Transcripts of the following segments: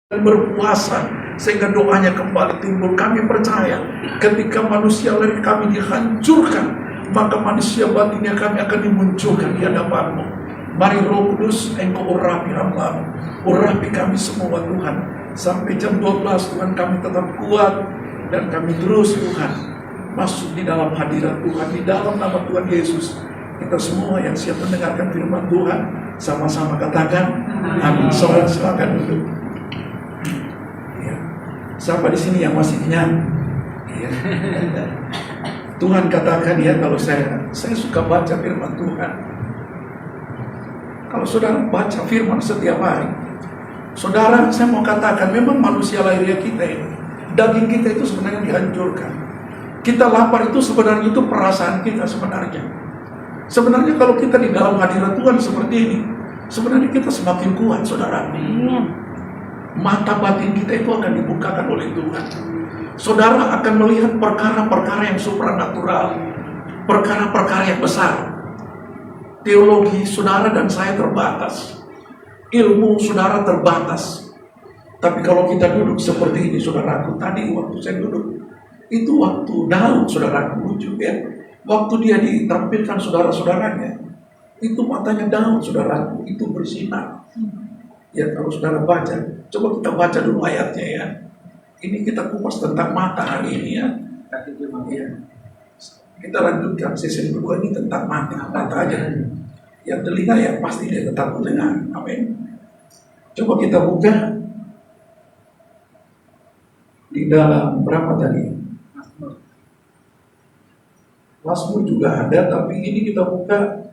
dan berpuasa sehingga doanya kembali timbul. Kami percaya ketika manusia lahir kami dihancurkan, maka manusia batinnya kami akan dimunculkan di hadapan-Mu. Mari Roh Kudus, Engkau urapi hamba-Mu, urapi kami semua Tuhan. Sampai jam 12 Tuhan kami tetap kuat dan kami terus Tuhan masuk di dalam hadirat Tuhan, di dalam nama Tuhan Yesus. Kita semua yang siap mendengarkan firman Tuhan sama-sama katakan amin. Saudara silakan duduk. Siapa di sini yang masih kenyang? Ya. Tuhan katakan ya, kalau saya suka baca firman Tuhan. Kalau saudara baca firman setiap hari, saudara, saya mau katakan memang manusia lahiriah kita ini, daging kita itu sebenarnya dihancurkan. Kita lapar itu sebenarnya itu perasaan kita sebenarnya. Sebenarnya kalau kita di dalam hadirat Tuhan seperti ini, sebenarnya kita semakin kuat, saudara. Mata batin kita itu akan dibukakan oleh Tuhan. Saudara akan melihat perkara-perkara yang supranatural, perkara-perkara yang besar. Teologi saudara dan saya terbatas, ilmu saudara terbatas. Tapi kalau kita duduk seperti ini, saudaraku, tadi waktu saya duduk, itu waktu Daud, saudaraku, lucu ya. Waktu dia ditampilkan saudara-saudaranya, itu matanya Daud, saudaraku, itu bersinar. Ya, kalau saudara baca, coba kita baca dulu ayatnya ya. Ini kita kupas tentang mata hari ini ya. Ya. Kita lanjutkan sesi kedua ini tentang mata aja. Yang telinga ya pasti dia tetap mendengar. Amin. Coba kita buka di dalam berapa tadi? Mazmur juga ada, tapi ini kita buka.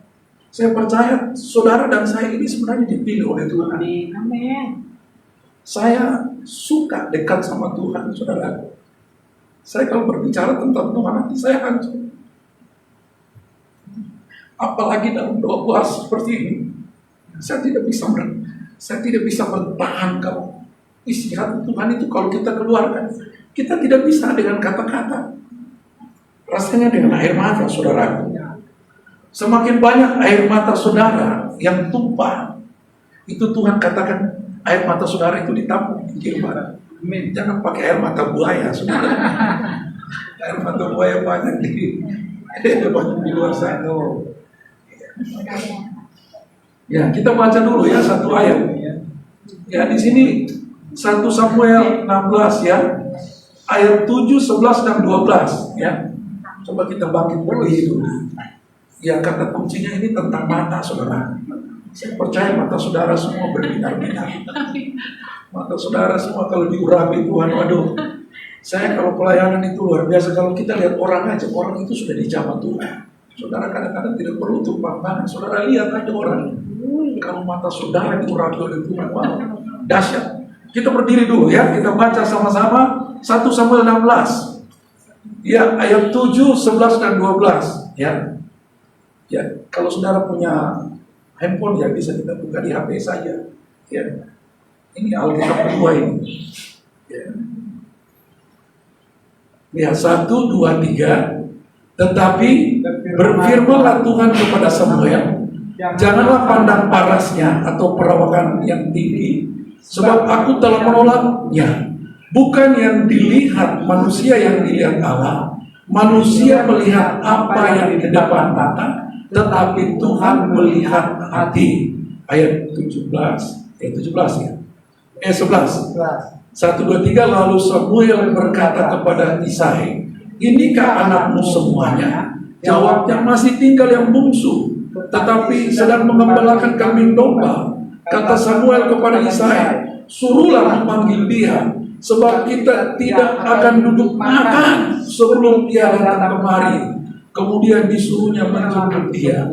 Saya percaya saudara dan saya ini sebenarnya dipilih oleh Tuhan. Amin. Saya suka dekat sama Tuhan, saudara. Saya kalau berbicara tentang Tuhan nanti saya hancur. Apalagi dalam doa puasa seperti ini, saya tidak bisa bertahan kalau isi hati Tuhan itu kalau kita keluarkan, kita tidak bisa dengan kata-kata. Rasanya dengan air mata, saudara. Semakin banyak air mata saudara yang tumpah, itu Tuhan katakan air mata saudara itu ditampung di Gilbar. Jangan pakai air mata buaya, saudara. Air mata buaya banyak di luar sana. Ya, kita baca dulu ya satu ayat. Ya, di sini 1 Samuel 16 ya, ayat 7, 11 dan 12 ya. Coba kita bangkit berdiri dulu. Ya, kata kuncinya ini tentang mata, saudara. Saya percaya mata saudara semua berbinar-binar. Mata saudara semua kalau diurapi Tuhan, waduh. Saya kalau pelayanan itu luar biasa. Kalau kita lihat orang aja, orang itu sudah dijamah Tuhan. Saudara kadang-kadang tidak perlu tumpang tangan. Saudara lihat aja orang. Kalau mata saudara diurapi oleh Tuhan, wow, dahsyat. Kita berdiri dulu ya, kita baca sama-sama 1 Samuel 16. Ya, ayat 7, 11 dan 12 ya. Ya, kalau saudara punya handphone ya bisa kita buka di HP saja. Ya, ini Alkitab kedua ini. Ya. Lihat 1, 2, 3. Tetapi berfirmanlah Tuhan kepada Samuel, janganlah pandang parasnya atau perawakan yang tinggi, sebab aku telah menolaknya. Bukan yang dilihat manusia yang dilihat Allah. Manusia melihat apa yang di depan mata, tetapi Tuhan melihat hati. Ayat 17 ya. 11. 1, 2, 3. Lalu Samuel berkata kepada Isai, inikah anakmu semuanya? Jawabnya, masih tinggal yang bungsu, tetapi sedang mengembalakan kambing domba. Kata Samuel kepada Isai, suruhlah memanggil dia, sebab kita tidak akan duduk makan sebelum dia datang kemari. Kemudian disuruhnya menjemput dia.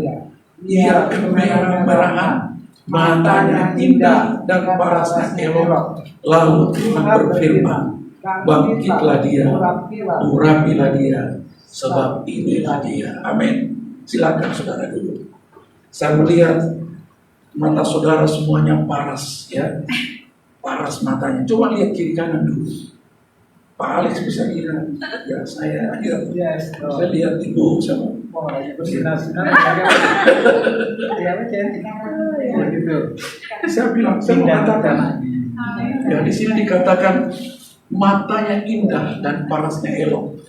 Ia kemerah-merahan, matanya indah dan parasnya elok. Lalu Tuhan berfirman, bangkitlah dia, urapilah dia, sebab inilah dia. Amin. Silakan saudara dulu. Saya melihat mata saudara semuanya paras ya. Paras matanya. Coba lihat kiri kanan dulu. Pak Alex bisa lihat. Ya, saya lihat. Saya lihat ibu sama. Saya bilang, saya mau katakan Ya, di sini dikatakan matanya indah dan parasnya elok.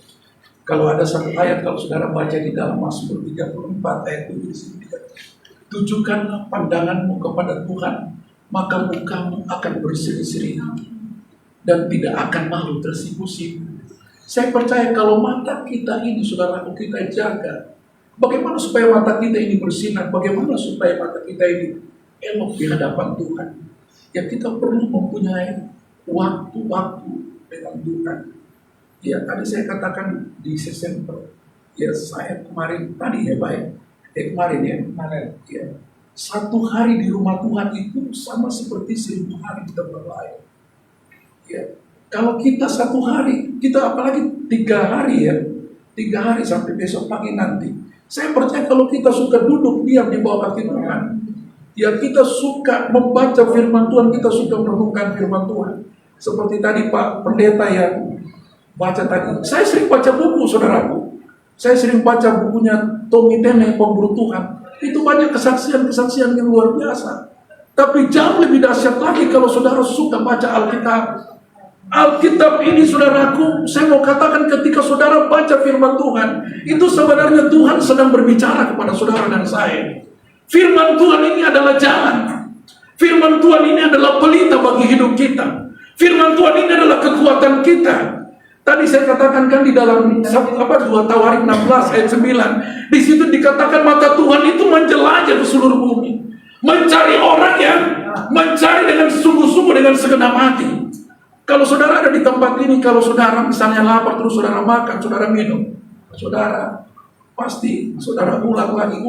Kalau ada satu ayat, kalau saudara baca di dalam Mazmur 34 ayat 7 di sini dikatakan, tujukanlah pandanganmu kepada Tuhan, maka mukamu akan berseri-seri dan tidak akan malu tersipu-sipu. Saya percaya kalau mata kita ini, saudaraku, kita jaga. Bagaimana supaya mata kita ini bersinar? Bagaimana supaya mata kita ini elok di hadapan Tuhan? Ya, kita perlu mempunyai waktu-waktu dengan Tuhan. Ya, tadi saya katakan di Desember. Ya, saya kemarin tadi ya, baik. Kemarin ya. Ya. Satu hari di rumah Tuhan itu sama seperti 1000 hari kita berlayar. Ya. Kalau kita satu hari, kita apalagi 3 hari ya, 3 hari sampai besok pagi nanti. Saya percaya kalau kita suka duduk diam di bawah kaki Tuhan, ya kita suka membaca firman Tuhan, kita suka merenungkan firman Tuhan. Seperti tadi Pak Pendeta yang baca tadi. Saya sering baca buku, saudaraku. Saya sering baca bukunya Tommy Tenney, Pemburu Tuhan. Itu banyak kesaksian-kesaksian yang luar biasa. Tapi jauh lebih dahsyat lagi kalau saudara suka baca Alkitab. Alkitab ini, saudaraku, saya mau katakan ketika saudara baca firman Tuhan, itu sebenarnya Tuhan sedang berbicara kepada saudara dan saya. Firman Tuhan ini adalah jalan. Firman Tuhan ini adalah pelita bagi hidup kita. Firman Tuhan ini adalah kekuatan kita. Tadi saya katakan kan di dalam 2 Tawarik 16 ayat 9, di situ dikatakan mata Tuhan itu menjelajah ke seluruh bumi, mencari orang yang mencari dengan sungguh-sungguh dengan segenap hati. Kalau saudara ada di tempat ini, kalau saudara misalnya lapar terus saudara makan, saudara minum, saudara pasti saudara ulang lagi,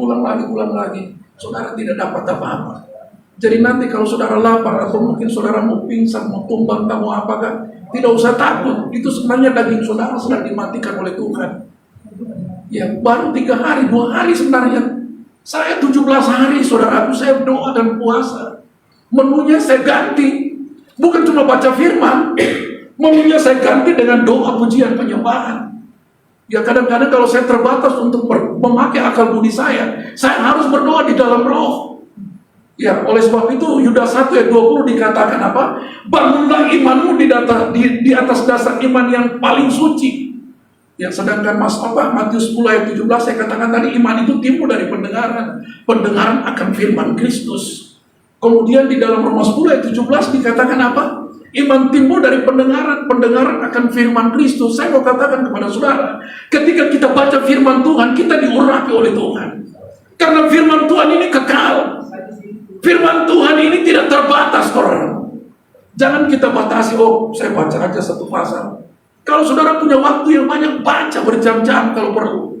saudara tidak dapat apa-apa. Jadi nanti kalau saudara lapar atau mungkin saudara mau pingsan, mau tumbang, kamu apakah, tidak usah takut. Itu sebenarnya daging saudara sedang dimatikan oleh Tuhan. Ya, baru 3 hari, 2 hari sebenarnya. Saya 17 hari, saudaraku, saya berdoa dan puasa. Menunya saya ganti. Bukan cuma baca firman, menunya saya ganti dengan doa, pujian, penyembahan. Ya, kadang-kadang kalau saya terbatas untuk memakai akal budi saya harus berdoa di dalam roh. Ya, oleh sebab itu Yudas 1 ayat 20 dikatakan apa? Bangunlah imanmu di atas dasar iman yang paling suci. Ya, sedangkan Matius 10 ayat 17 saya katakan tadi, iman itu timbul dari pendengaran akan firman Kristus. Kemudian di dalam Roma 10 ayat 17 dikatakan apa? Iman timbul dari pendengaran akan firman Kristus. Saya mau katakan kepada saudara, ketika kita baca firman Tuhan, kita diurapi oleh Tuhan. Karena firman Tuhan ini kekal. Firman Tuhan ini tidak terbatas, orang. Jangan kita batasi, saya baca aja 1 pasal. Kalau saudara punya waktu yang banyak, baca berjam-jam kalau perlu.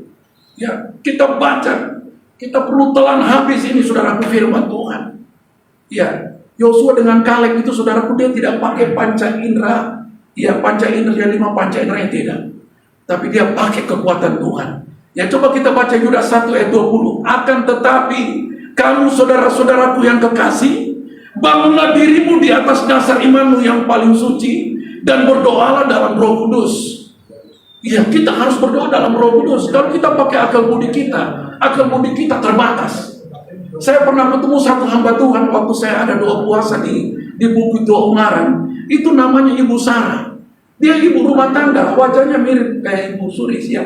Ya, kita baca. Kita perlu telan habis ini, saudaraku, firman Tuhan. Ya, Yosua dengan Kaleb itu, saudaraku, dia tidak pakai panca indera. Ya, panca indera 5 panca indera yang tidak. Tapi dia pakai kekuatan Tuhan. Ya, coba kita baca Yudas 1 ayat 20. Akan tetapi kamu saudara-saudaraku yang kekasih, bangunlah dirimu di atas dasar imanmu yang paling suci, dan berdoalah dalam Roh Kudus. Ya, kita harus berdoa dalam Roh Kudus. Kalau kita pakai akal budi kita terbatas. Saya pernah ketemu satu hamba Tuhan waktu saya ada doa puasa di Bukit Doa Ungaran. Itu namanya Ibu Sarah. Dia ibu rumah tangga, wajahnya mirip kayak Ibu Suris ya.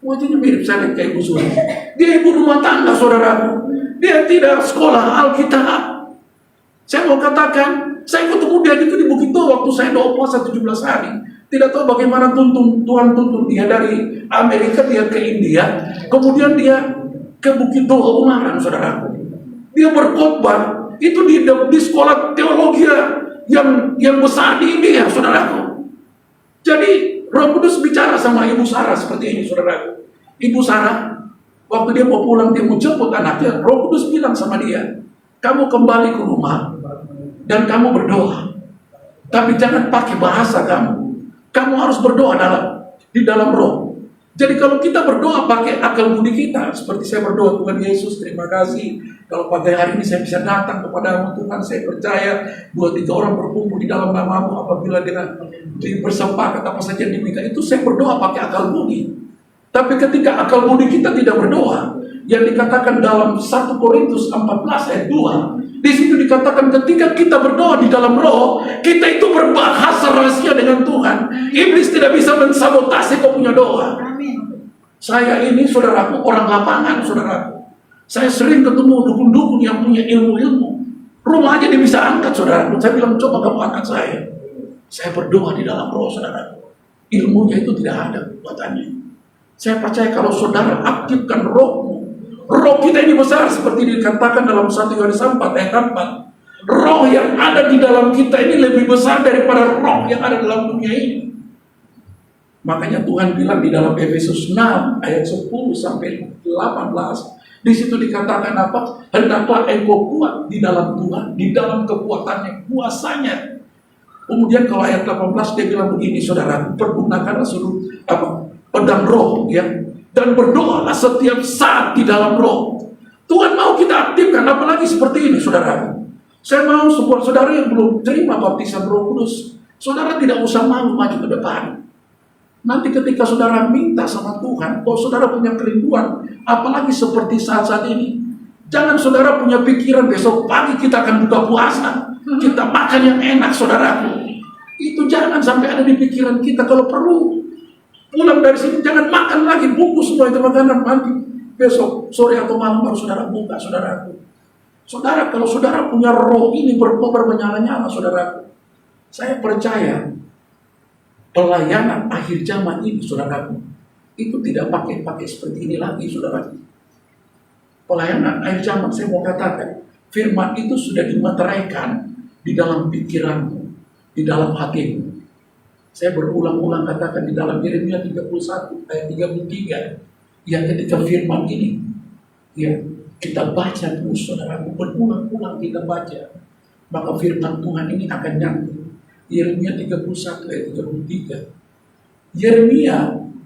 Wajahnya mirip saya kayak Ibu Suris. Dia ibu rumah tangga, saudaraku. Dia tidak sekolah Alkitab. Saya mau katakan, saya ketemu dia itu di Bukit Doa waktu saya doa puasa 17 hari. Tidak tahu bagaimana Tuhan tuntun dia dari Amerika, dia ke India. Kemudian dia ke Bukit Doa Ungaran, saudaraku. Dia berkhotbah itu di sekolah teologi yang besar di India, saudaraku. Jadi Roh Kudus bicara sama Ibu Sarah seperti ini, saudaraku. Ibu Sarah, waktu dia mau pulang, dia mau jemput anaknya, Roh Kudus bilang sama dia, kamu kembali ke rumah dan kamu berdoa. Tapi jangan pakai bahasa kamu. Kamu harus berdoa di dalam roh. Jadi kalau kita berdoa pakai akal budi kita, seperti saya berdoa, Tuhan Yesus, terima kasih. Kalau pada hari ini saya bisa datang kepada Tuhan, saya percaya 2-3 orang berkumpul di dalam namamu, apabila dengan bersepakat apa saja yang diminta, itu saya berdoa pakai akal budi. Tapi ketika akal budi kita tidak berdoa, yang dikatakan dalam 1 Korintus 14 ayat 2. Di situ dikatakan ketika kita berdoa di dalam roh, kita itu berbahasa rahasia dengan Tuhan. Iblis tidak bisa mensabotase kau punya doa. Saya ini saudaraku orang lapangan, saudaraku. Saya sering ketemu dukun-dukun yang punya ilmu-ilmu. Rumah aja dia bisa angkat, saudaraku. Saya bilang coba kamu angkat saya. Saya berdoa di dalam roh, saudaraku. Ilmunya itu tidak ada kekuatannya. Saya percaya kalau saudara aktifkan rohmu, roh kita ini besar seperti dikatakan dalam 1 Yohanes 4 ayat 4. Roh yang ada di dalam kita ini lebih besar daripada roh yang ada dalam dunia ini. Makanya Tuhan bilang di dalam Efesus 6 ayat 10 sampai 18. Di situ dikatakan apa? Hendaklah engkau kuat di dalam Tuhan, di dalam kekuatannya, kuasanya. Kemudian kalau ayat 18 dia bilang begini, saudara, pergunakanlah pedang roh, ya, dan berdoalah setiap saat di dalam roh. Tuhan mau kita aktifkan, apalagi seperti ini, saudara. Saya mau sebuah saudara yang belum terima baptisan Roh Kudus, saudara tidak usah malu maju ke depan. Nanti ketika saudara minta sama Tuhan, kalau saudara punya kerinduan, apalagi seperti saat-saat ini, jangan saudara punya pikiran besok pagi kita akan buka puasa, kita makan yang enak, saudaraku. Itu jangan sampai ada di pikiran kita. Kalau perlu pulang dari sini jangan makan lagi, bungkus semua itu makanan, nanti besok sore atau malam baru saudara buka, saudaraku. Saudara, kalau saudara punya roh ini berkobar menyala-nyala, saudaraku, saya percaya pelayanan akhir zaman ini, saudaraku, itu tidak pakai seperti ini lagi, saudaraku. Pelayanan akhir zaman, saya mau katakan, firman itu sudah dimateraikan di dalam pikiranmu, di dalam hatimu. Saya berulang-ulang katakan di dalam Yeremia 31 ayat 33, yang ketika firman ini, ya, kita baca terus, saudaraku, berulang-ulang kita baca, maka firman Tuhan ini akan nyambung. Yeremia 31 ayat 33.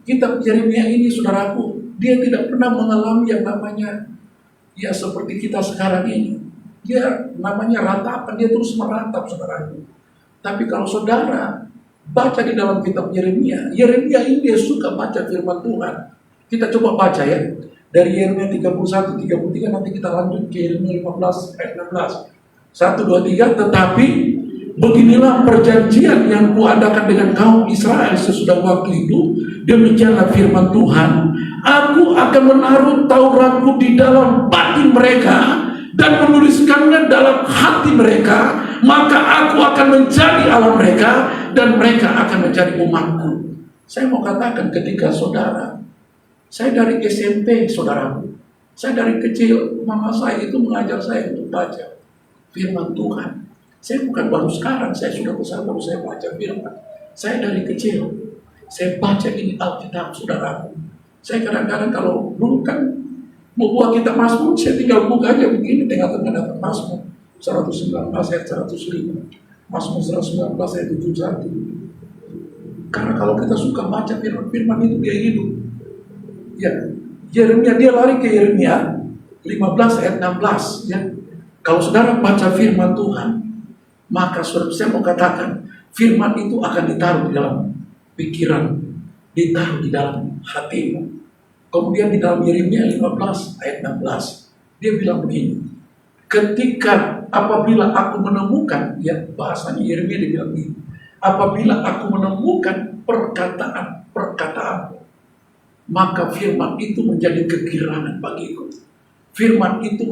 Kitab Yeremia ini, saudaraku, dia tidak pernah mengalami yang namanya ya seperti kita sekarang ini. Dia namanya ratapan, dia terus meratap, saudaraku. Tapi kalau saudara baca di dalam kitab Yeremia ini dia suka baca firman Tuhan. Kita coba baca ya. Dari Yeremia 31, 33 nanti kita lanjut ke Yeremia 15 ayat 16. 1, 2, 3. Tetapi beginilah perjanjian yang kuadakan dengan kaum Israel sesudah waktu itu. Demikianlah firman Tuhan. Aku akan menaruh Tauratku di dalam batin mereka dan menuliskannya dalam hati mereka. Maka aku akan menjadi Allah mereka dan mereka akan menjadi umatku. Saya mau katakan ketika saudara, saya dari SMP, saudaraku, saya dari kecil, mama saya itu mengajar saya untuk baca firman Tuhan. Saya bukan baru sekarang, saya sudah besar baru saya baca firman. Saya dari kecil, saya baca ini Alkitab, saudaraku. Saya kadang-kadang kalau dulu kan mau buat kitab Mazmur, saya tinggal buka aja begini, tengah-tengah dapat Mazmur 119 ayat 105, Mazmur 119 ayat 71. Karena kalau kita suka baca firman itu dia hidup. Ya, Yeremia, dia lari ke Yeremia 15 ayat 16, ya. Kalau saudara baca firman Tuhan, maka saya mau katakan firman itu akan ditaruh di dalam pikiran, ditaruh di dalam hatimu. Kemudian di dalam Yeremia 15 ayat 16, dia bilang begini, ketika apabila aku menemukan, ya bahasanya Yeremia dia bilang begini, apabila aku menemukan perkataan-perkataanmu, maka firman itu menjadi kegirangan bagiku. Firman itu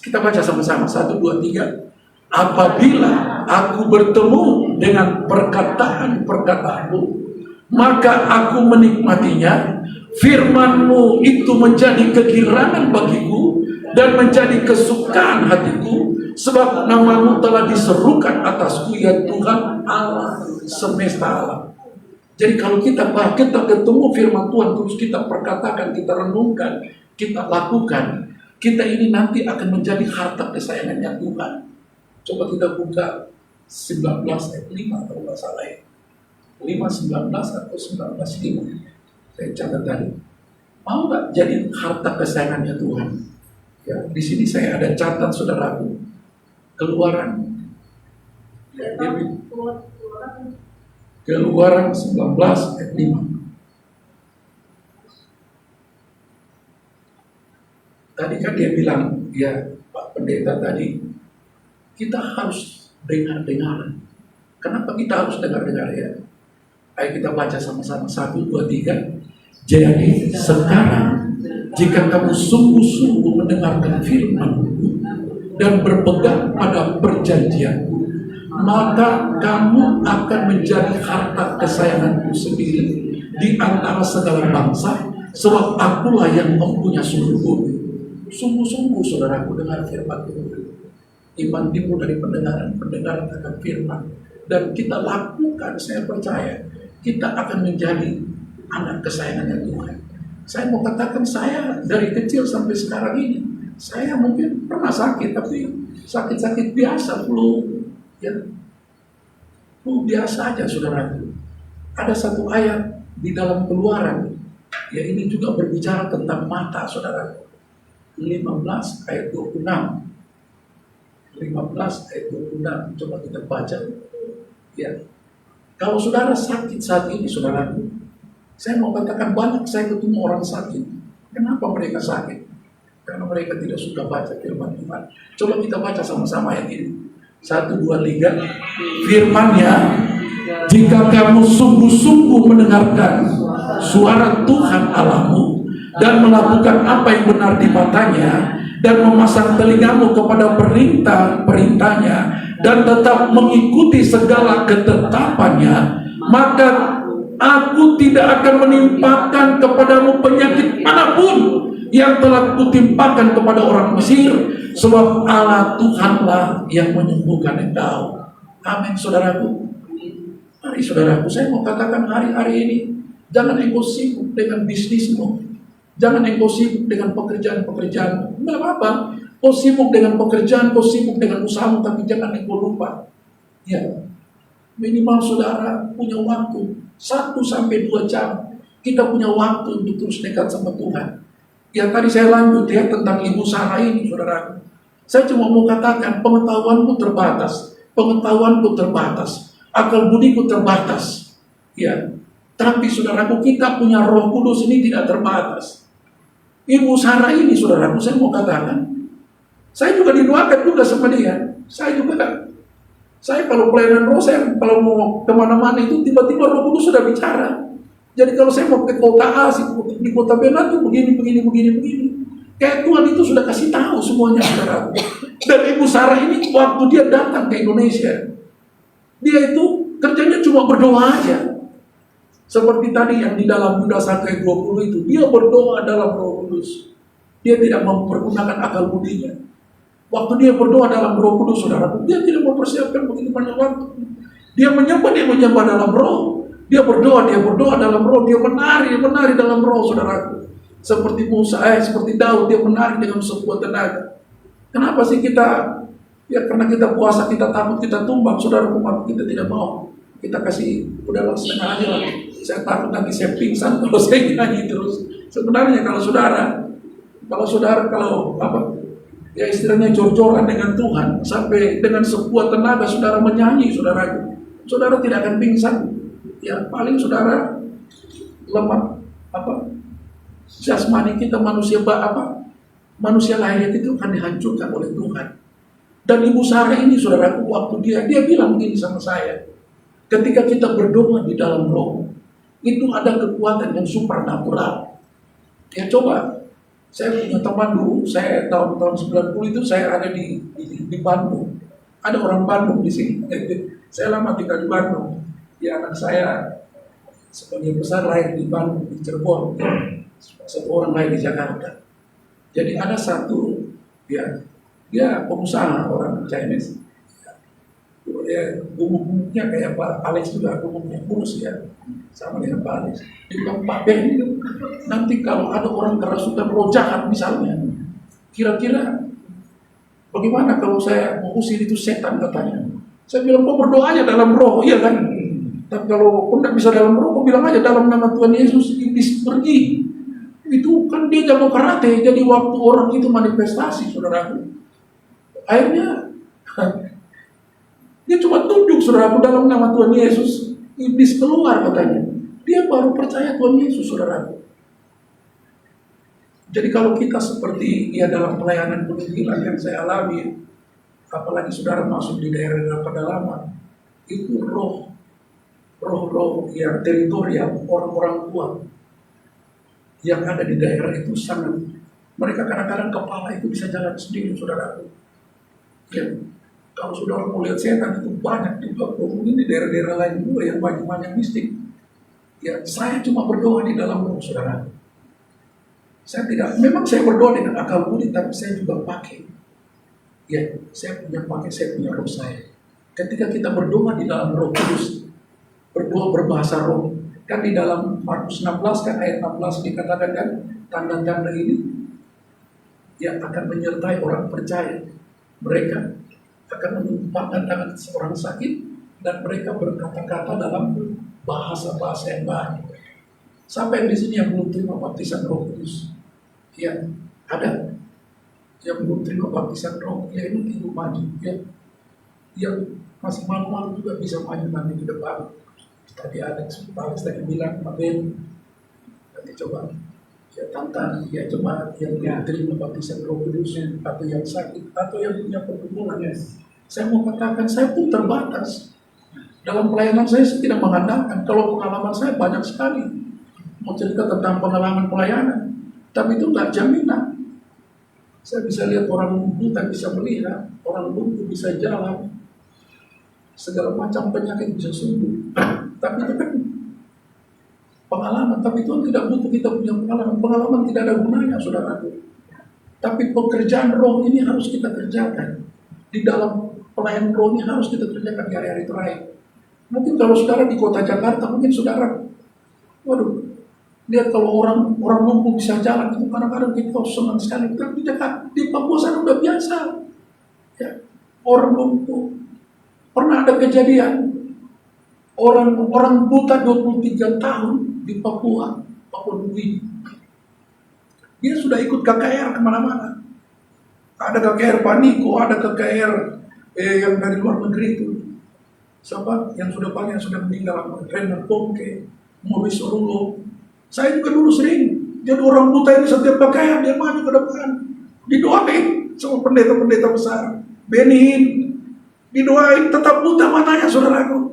kita baca sama-sama 1, 2, 3. Apabila aku bertemu dengan perkataan-perkataanmu, maka aku menikmatinya. Firman-Mu itu menjadi kegirangan bagiku dan menjadi kesukaan hatiku, sebab nama-Mu telah diserukan atasku, ya Tuhan Allah semesta alam. Jadi kalau kita ketemu firman Tuhan terus kita perkatakan, kita renungkan, kita lakukan, kita ini nanti akan menjadi harta kesayangannya Tuhan. Coba kita buka 19 ayat 5 kalau nggak salah ya. 5:19 atau 19:5. Saya catat tadi. Mau nggak jadi harta kesayangannya Tuhan? Ya, di sini saya ada catat, saudaraku. Keluaran. Ya, Keluaran 19 ayat 5. Tadi kan dia bilang, ya Pak Pendeta tadi, kita harus dengar-dengar. Kenapa kita harus dengar-dengar ya? Ayo kita baca sama-sama 1, 2, 3. Jadi sekarang jika kamu sungguh-sungguh mendengarkan firman dan berpegang pada perjanjian, maka kamu akan menjadi harta kesayanganku sendiri di antara segala bangsa, sebab akulah yang mempunyai seluruh bumi. Sungguh-sungguh saudaraku dengar firman Tuhan. Iman timbul dari pendengaran akan firman, dan kita lakukan. Saya percaya kita akan menjadi anak kesayangannya Tuhan. Saya mau katakan, saya dari kecil sampai sekarang ini, saya mungkin pernah sakit, tapi sakit-sakit biasa, flu, ya, flu biasa aja saudaraku. Ada satu ayat di dalam Keluaran, ya ini juga berbicara tentang mata saudaraku. 15 ayat 26. 15 ayat 26, coba kita baca. Ya, kalau saudara sakit saat ini saudaraku, saya mau katakan banyak saya ketemu orang sakit. Kenapa mereka sakit? Karena mereka tidak suka baca firman Tuhan. Coba kita baca sama-sama ayat ini. 1, 2, 3. Firman-Nya, jika kamu sungguh-sungguh mendengarkan suara Tuhan Allahmu dan melakukan apa yang benar di matanya, dan memasang telingamu kepada perintah-perintahnya, dan tetap mengikuti segala ketetapannya, maka Aku tidak akan menimpakan kepadamu penyakit manapun yang telah kutimpakan kepada orang Mesir, sebab Allah Tuhanlah yang menyembuhkan engkau. Amin saudaraku. Mari saudaraku, saya mau katakan hari-hari ini, jangan engkau sibuk dengan bisnismu, jangan engkau sibuk dengan pekerjaan-pekerjaanmu. Enggak apa-apa, kau sibuk dengan pekerjaan, kau sibuk dengan usahamu, tapi jangan engkau lupa, ya, minimal saudara punya waktu 1-2 jam. Kita punya waktu untuk terus dekat sama Tuhan. Yang tadi saya lanjut ya tentang Ibu Sarah ini, saudaraku. Saya cuma mau katakan, pengetahuanku terbatas, akal budiku terbatas. Ya, tapi saudaraku, kita punya Roh Kudus ini tidak terbatas. Ibu Sarah ini, saudaraku, saya mau katakan, saya juga didoakan juga sama dia. Saya kalau pelayanan roh, saya kalau mau kemana-mana itu tiba-tiba Roh Kudus sudah bicara. Jadi kalau saya mau ke kota A, di kota B itu begini. Kayak Tuhan itu sudah kasih tahu semuanya, saudara. Dan Ibu Sarah ini waktu dia datang ke Indonesia, dia itu kerjanya cuma berdoa aja. Seperti tadi yang di dalam Yudas 1 ayat 20 itu, dia berdoa dalam Roh Kudus. Dia tidak mempergunakan akal budinya. Waktu dia berdoa dalam Roh Kudus, saudara, dia tidak mempersiapkan begitu banyak waktu. Dia menyembah dalam Roh. Dia berdoa dalam Roh. Dia menari dalam Roh, saudaraku. Seperti Musa, seperti Daud, dia menari dengan sekuat tenaga. Kenapa sih kita? Ya karena kita puasa, kita takut kita tumbang, saudara, kita tidak mau. Kita kasih, udahlah setengah aja lah. Saya takut nanti saya pingsan kalau saya nyanyi terus. Sebenarnya kalau saudara ya istilahnya jor-joran dengan Tuhan, sampai dengan sekuat tenaga saudara menyanyi, saudara tidak akan pingsan. Ya paling saudara lemah jasmani kita, manusia lahir itu akan dihancurkan oleh Tuhan. Dan Ibu Sarah ini, saudaraku, waktu dia bilang begini sama saya, ketika kita berdoa di dalam Roh, itu ada kekuatan yang supernatural. Ya coba, saya punya teman dulu, saya tahun 90 itu saya ada di Bandung. Ada orang Bandung di sini. Saya lama tinggal di Bandung. Ya anak saya sebagian besar lahir di Bandung, di Cirebon. Satu orang lahir di Jakarta. Jadi ada satu, ya dia pengusaha, orang Chinese. Ya, umumnya kayak Pak Alex juga, umumnya kurus ya, sama dengan Pak Alex. Dia bilang, Pak Ben, nanti kalau ada orang kerasukan roh jahat misalnya, kira-kira bagaimana kalau saya mengusir itu setan, katanya. Saya bilang, kok berdoa aja dalam Roh, iya kan? Tapi kalau kau tidak bisa dalam Roh, kau bilang aja dalam nama Tuhan Yesus, iblis pergi. Itu kan dia jago karate, jadi waktu orang itu manifestasi, saudaraku. Akhirnya dia cuma tunjuk, saudaraku, dalam nama Tuhan Yesus, iblis keluar, katanya. Dia baru percaya Tuhan Yesus, saudaraku. Jadi kalau kita seperti ya dalam pelayanan penginjilan yang saya alami, apalagi saudara masuk di daerah pedalaman, itu roh yang teritorial, orang-orang kuat yang ada di daerah itu sangat, mereka kadang-kadang kepala itu bisa jalan sendiri, saudara. Ya, kalau saudara mau lihat setan itu banyak juga, mungkin di daerah-daerah lain juga yang banyak-banyak mistik. Ya, saya cuma berdoa di dalam roh, saudara. Saya tidak, memang saya berdoa dengan akal budi, tapi saya juga pakai. Ya, saya punya roh saya. Ketika kita berdoa di dalam Roh Kudus, berdoa berbahasa roh, kan di dalam Markus 16 kan ayat 16 dikatakan kan, tanda-tanda ini yang akan menyertai orang percaya. Mereka akan menumpahkan tangan seorang sakit dan mereka berkata-kata dalam bahasa-bahasa yang baru. Sampai di sini yang belum terima baptisan Roh Kudus, ya ada yang belum terima baptisan roh, ya ini ibu maju, ya yang masih malu-malu juga bisa maju nanti ke depan. Tadi ada Pak tadi bilang, Pak Ben, nanti coba ya tantang, ya coba yang belum terima baptisan Roh Kudus atau yang sakit atau yang punya pergumulan. Saya mau katakan saya pun terbatas. Dalam pelayanan saya tidak mengandalkan. Kalau pengalaman saya banyak sekali mau cerita tentang pengalaman pelayanan, tapi itu nggak jaminan. Saya bisa lihat orang buta bisa melihat, orang lumpuh bisa jalan, segala macam penyakit bisa sembuh. Tapi itu kan pengalaman, tapi Tuhan tidak butuh kita punya pengalaman. Pengalaman tidak ada gunanya, saudaraku. Tapi pekerjaan roh ini harus kita kerjakan. Di dalam pelayanan roh ini harus kita kerjakan di hari-hari terakhir. Mungkin kalau saudara di kota Jakarta, mungkin saudara, waduh, lihat kalau orang lumpuh bisa jalan, itu kadang-kadang kita senang sekali. Tapi di Papua sana udah biasa. Ya, orang lumpuh. Pernah ada kejadian, orang buta 23 tahun di Papua Nugini. Dia sudah ikut KKR kemana-mana. Ada KKR Paniko, ada KKR yang dari luar negeri itu. Siapa yang sudah banyak sudah meninggal, Renner Pomke, Maurice Orulo. Saya juga dulu sering jadi orang buta ini, setiap pakaian dia maju ke depan, didoain sama pendeta-pendeta besar. Benihin didoain, tetap buta matanya, saudaraku.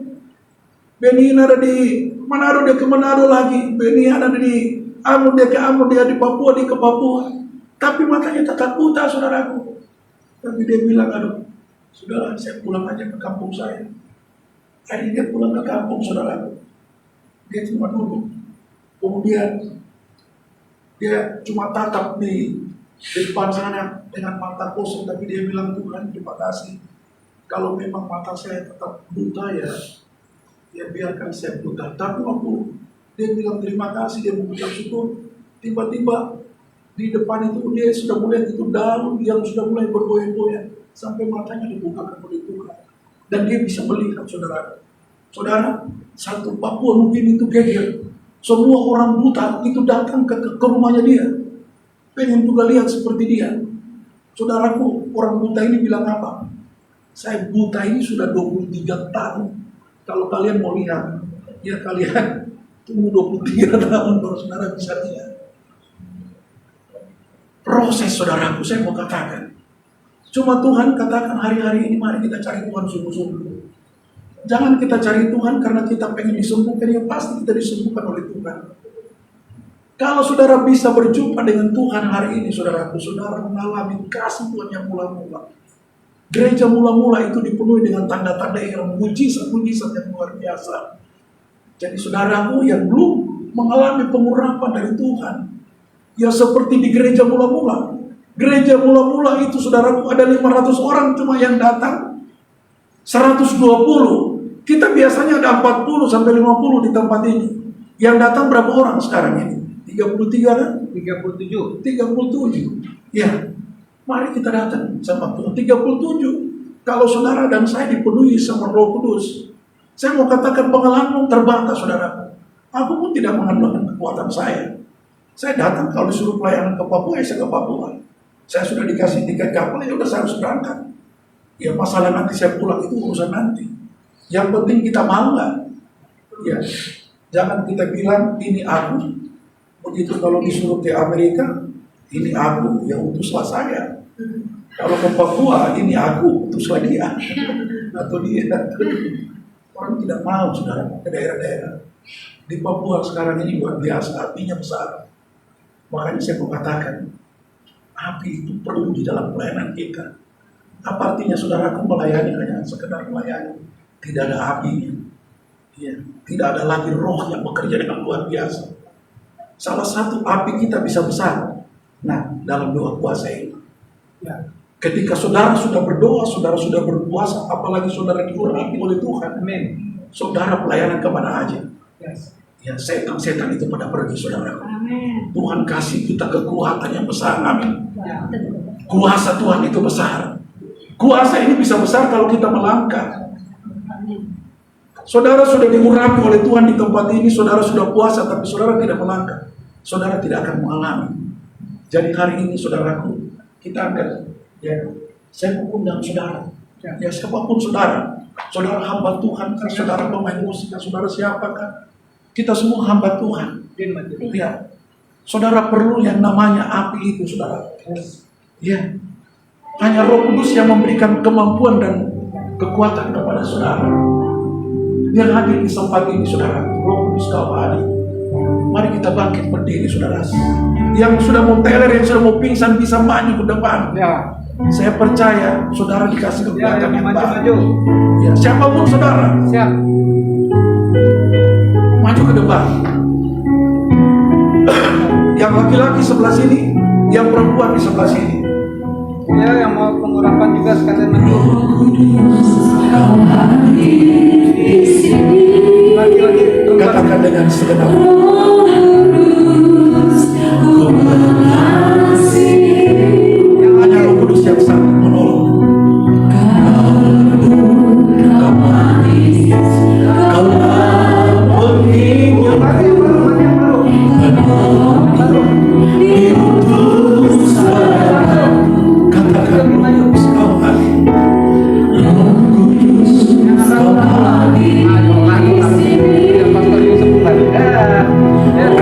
Benihin ada di Manado, dia ke Manado lagi. Benihin ada di Ambon, dia ke Ambon, dia di Papua, dia ke Papua. Tapi matanya tetap buta, saudaraku. Tapi dia bilang, aduh, sudahlah, saya pulang aja ke kampung saya. Hari dia pulang ke kampung, saudaraku. Dia cuma duduk. Kemudian dia cuma tatap di depan sana dengan mata kosong, tapi dia bilang, Tuhan terima kasih. Kalau memang mata saya tetap buta ya biarkan saya buta. Tapi waktu dia bilang terima kasih, dia mengucap syukur, tiba-tiba di depan itu dia sudah mulai itu daun yang sudah mulai bergoyang-goyang sampai matanya dibuka oleh Tuhan. Dan dia bisa melihat, saudara. Saudara, satu Papua mungkin itu geger. Semua orang buta itu datang ke rumahnya dia. Pengen juga lihat seperti dia. Saudaraku, orang buta ini bilang apa? Saya buta ini sudah 23 tahun. Kalau kalian mau lihat, ya kalian tunggu 23 tahun baru saudara bisa lihat. Proses, saudaraku, saya mau katakan. Cuma Tuhan katakan hari-hari ini mari kita cari Tuhan sungguh-sungguh. Jangan kita cari Tuhan karena kita pengen disembuhkan, ya pasti kita disembuhkan oleh Tuhan. Kalau saudara bisa berjumpa dengan Tuhan hari ini, saudaraku, saudara mengalami kasih Tuhan yang mula-mula. Gereja mula-mula itu dipenuhi dengan tanda-tanda yang mujizat-mujizat yang luar biasa. Jadi saudaraku yang belum mengalami pengurapan dari Tuhan, ya seperti di gereja mula-mula. Gereja mula-mula itu saudaraku ada 500 orang cuma yang datang 120. Kita biasanya ada 40 sampai 50 di tempat ini. Yang datang berapa orang sekarang ini? 33 kan? 37. Ya. Mari kita datang sama Tuhan. 37. Kalau saudara dan saya dipenuhi sama Roh Kudus, saya mau katakan pengalaman terbatas, saudara. Aku pun tidak mengandalkan kekuatan saya. Saya datang kalau disuruh pelayanan ke Papua, ya saya ke Papua. Saya sudah dikasih tiket kapal, ya udah saya harus berangkat. Ya masalah nanti saya pulang itu urusan nanti. Yang penting kita mau nggak? Ya, jangan kita bilang ini aku. Begitu kalau disuruh ke Amerika, ini aku yang utuslah saya. Kalau ke Papua, ini aku utuslah dia atau dia. Orang tidak mau, saudara, ke daerah-daerah. Di Papua sekarang ini luar biasa, apinya besar. Makanya saya mau katakan, api itu perlu di dalam pelayanan kita. Apa artinya saudaraku melayani hanya sekedar melayani? Tidak ada apinya. Ya, tidak ada lagi roh yang bekerja dengan luar biasa. Salah satu api kita bisa besar. Nah, dalam doa puasa ini. Ya. Ketika saudara sudah berdoa, saudara sudah berpuasa, apalagi saudara diurapi oleh Tuhan. Amin. Saudara pelayanan kemana aja. Yes. Ya, setan-setan itu pada pergi, saudara. Amin. Tuhan kasih kita kekuatan yang besar. Amin. Ya. Kuasa Tuhan itu besar. Kuasa ini bisa besar kalau kita melangkah. Saudara sudah diurapi oleh Tuhan di tempat ini, saudara sudah puasa, tapi saudara tidak melangkah. Saudara tidak akan mengalami. Jadi hari ini, saudaraku, kita akan, ya, saya mengundang saudara. Ya, siapapun saudara. Saudara hamba Tuhan, saudara pemain musik, saudara siapakah? Kita semua hamba Tuhan. Ya. Saudara perlu yang namanya api itu, saudara. Ya. Hanya Roh Kudus yang memberikan kemampuan dan kekuatan kepada saudara. Yang hadir di tempat ini, saudara, Roh Kudus kau hadir. Mari kita bangkit berdiri, saudara. Yang sudah mau teler, yang sudah mau pingsan bisa maju ke depan. Ya. Saya percaya saudara dikasih kekuatan yang baru. Ya, siapapun saudara. Siap. Maju ke depan. Yang laki-laki sebelah sini, yang perempuan di sebelah sini. Ya, yang mau pengurapan juga sekalian maju. Laki-laki katakan dengan segenap. Yang hanya Roh Kudus yang sanggup menolong. Ya.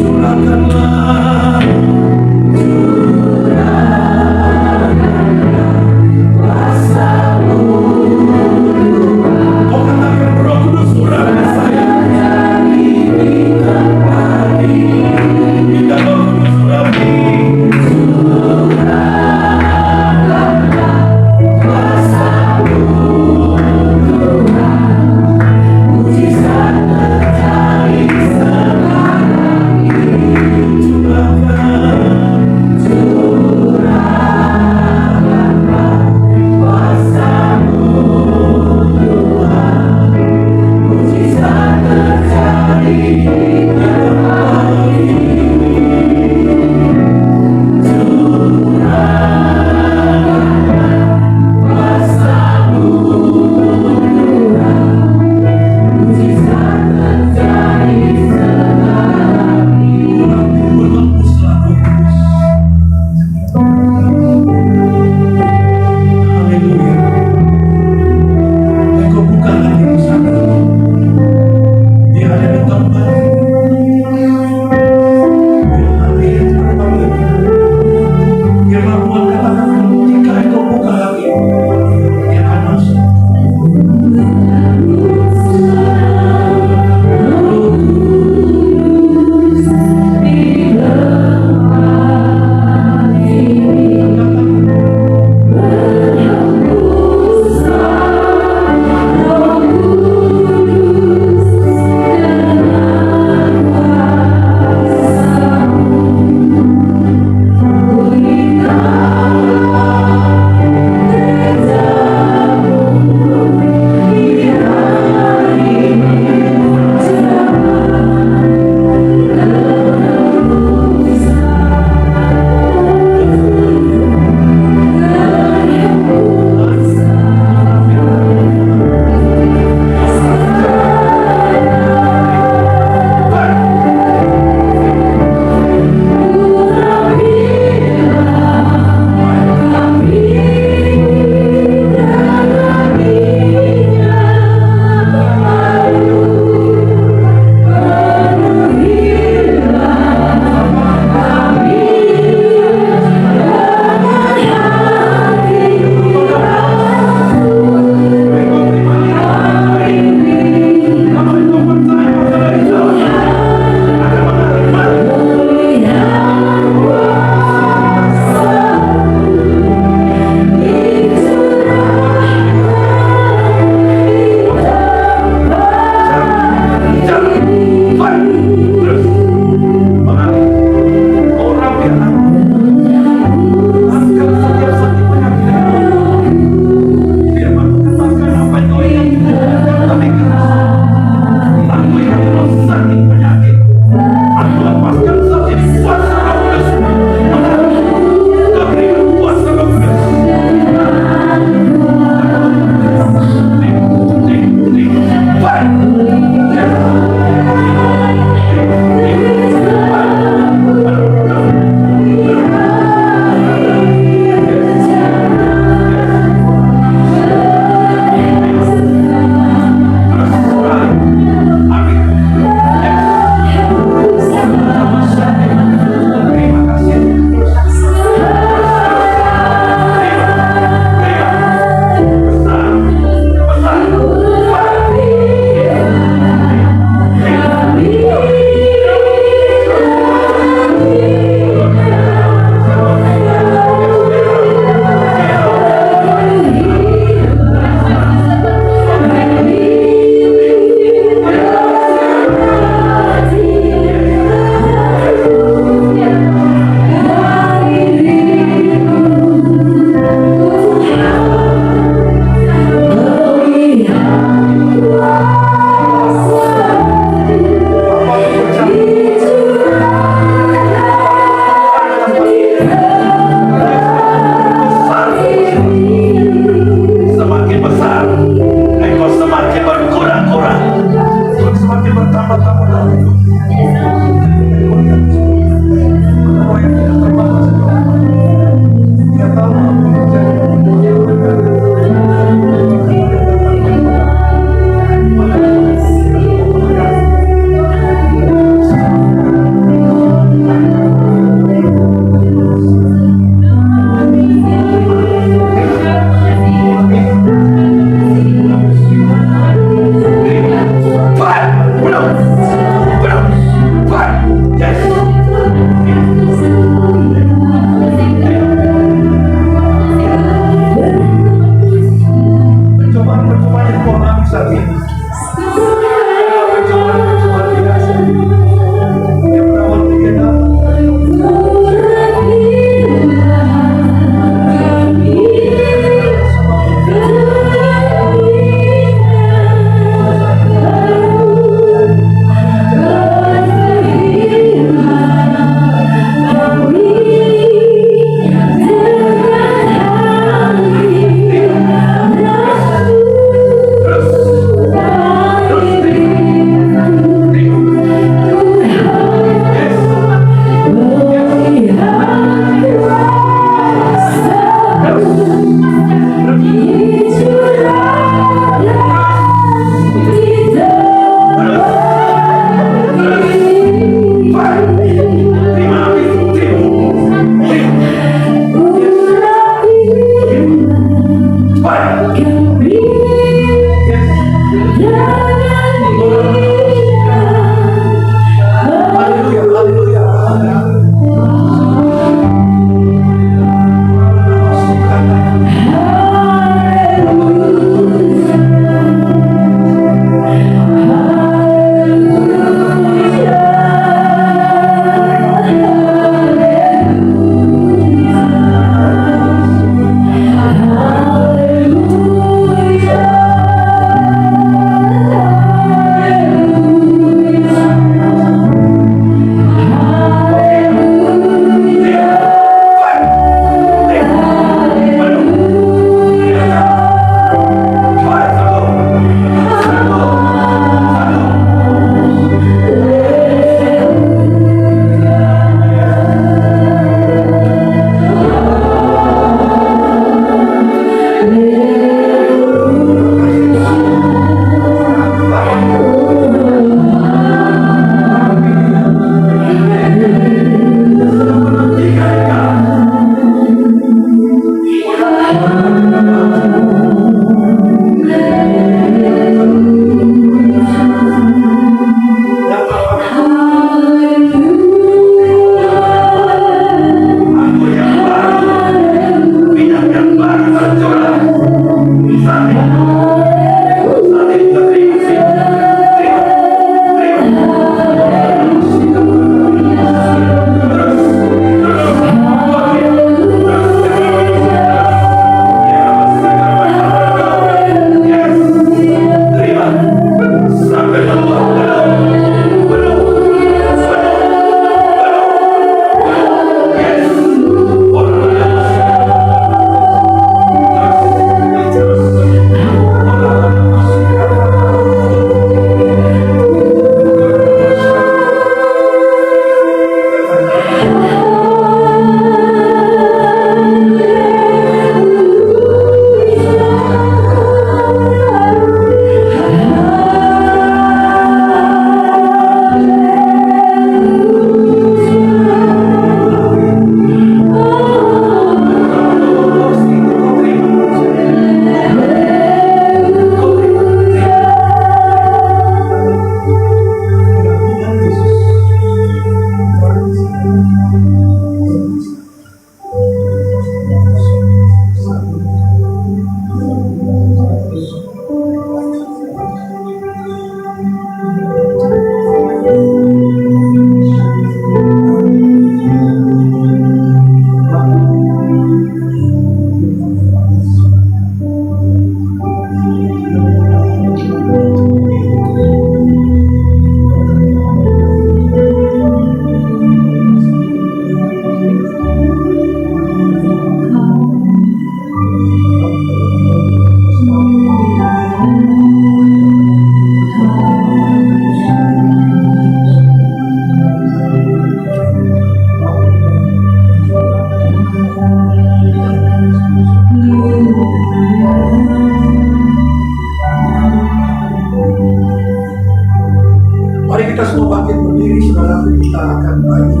ini saudara, kita akan maju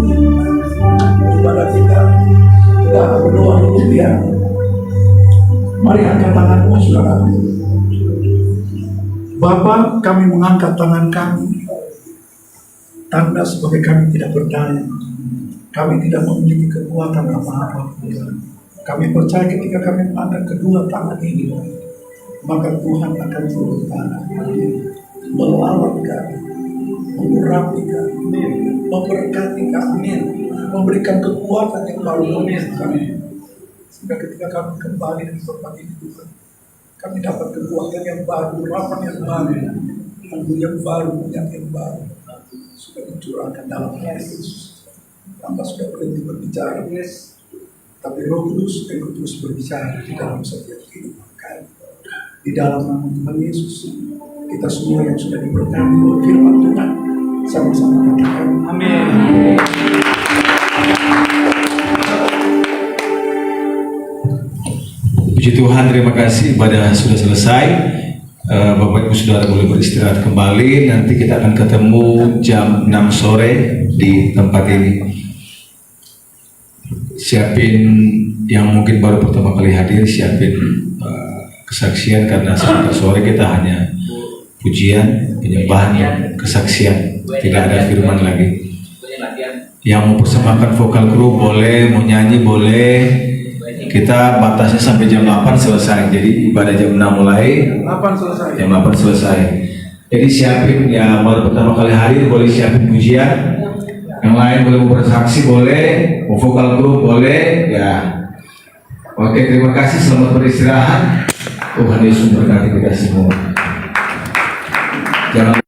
kepada kita berdoa dulu ya. Mari angkat tanganmu saudara. Bapa, kami mengangkat tangan kami, tanda sebagai kami tidak berdaya, kami tidak memiliki kekuatan apa-apa. Kami percaya ketika kami mengangkat kedua tangan ini, maka Tuhan akan turun tangan, melawat kami, mengurapi kami, memberkati kami, memberikan kekuatan yang baru bagi kami. Sehingga ketika kami kembali di tempat ini Tuhan, kami dapat kekuatan yang baru, harapan yang baru, tangguh yang baru, minyak yang baru sudah dicurahkan dalam hati Yesus. Tanpa sudah berhenti berbicara, tapi Roh Kudus ikut terus berbicara di dalam setiap kehidupan kami. Di dalam nama Tuhan Yesus, kita semua yang sudah diberkati oleh firman Tuhan, sama-sama katakan amin. Puji Tuhan, terima kasih, ibadah sudah selesai. Bapak Ibu Saudara boleh beristirahat kembali. Nanti kita akan ketemu jam 6 sore di tempat ini. Siapin yang mungkin baru pertama kali hadir, siapin kesaksian, karena sebentar sore kita hanya pujian, penyembahan, dan kesaksian. Tidak ada firman lagi. Yang mau persembahkan vokal kru boleh, mau nyanyi boleh. Kita batasnya sampai jam 8 selesai. Jadi ibadah jam 6 mulai, jam 8 selesai. Jadi siapin yang baru pertama kali hadir boleh siapin pujian. Yang lain boleh bersaksi boleh, mau vokal group boleh ya. Oke, terima kasih, selamat beristirahat. Tuhan Yesus memberkati kita semua. Jangan